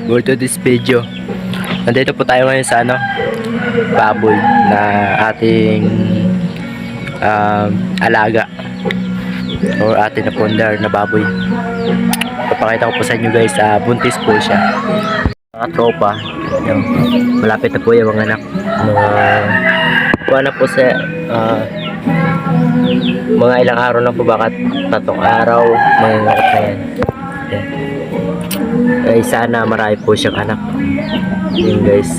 Go to this video. Nandito po tayo ngayon sa baboy na ating alaga or ating napundar na baboy. Papakita ko po sa inyo guys, buntis po siya. Mga tropa, malapit na po yung mga anak. Kuha na po sa mga ilang araw na po, baka 3 araw mga anak na yan. Ay sana marami po siyang anak. Yun guys,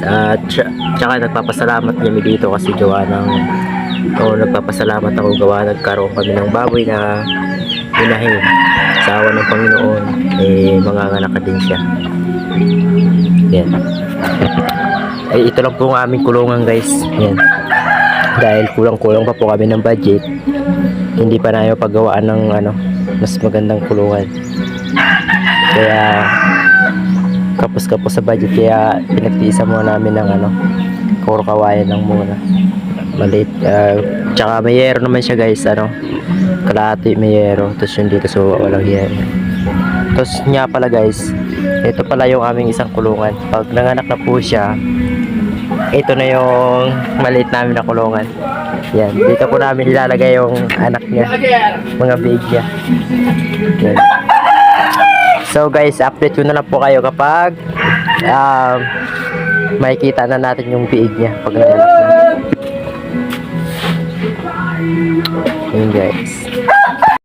tsaka nagpapasalamat kami dito kasi nagpapasalamat ako gawa nagkaroon kami ng baboy na inahin sa awa ng Panginoon, mga anak din siya. Yan. Ay ito lang po ang aming kulungan guys. Yan. Dahil kulang-kulang pa po kami ng budget, hindi pa na paggawaan ng mas magandang kulungan. Kaya kapos-kapos sa budget, kaya pinagtiisa muna namin ng puro kawayan lang muna. Maliit. Tsaka mayero naman siya guys, kalahati mayero. Tapos yun dito, so walang yero. Tapos nga pala guys, ito pala yung aming isang kulungan. Pag nanganak na po siya, ito na yung maliit namin na kulungan. Yan, dito po namin ilalagay yung anak niya, mga big niya. Yan. So guys, update ko na lang po kayo kapag makikita na natin yung biig niya pag nanganak na. Yun guys.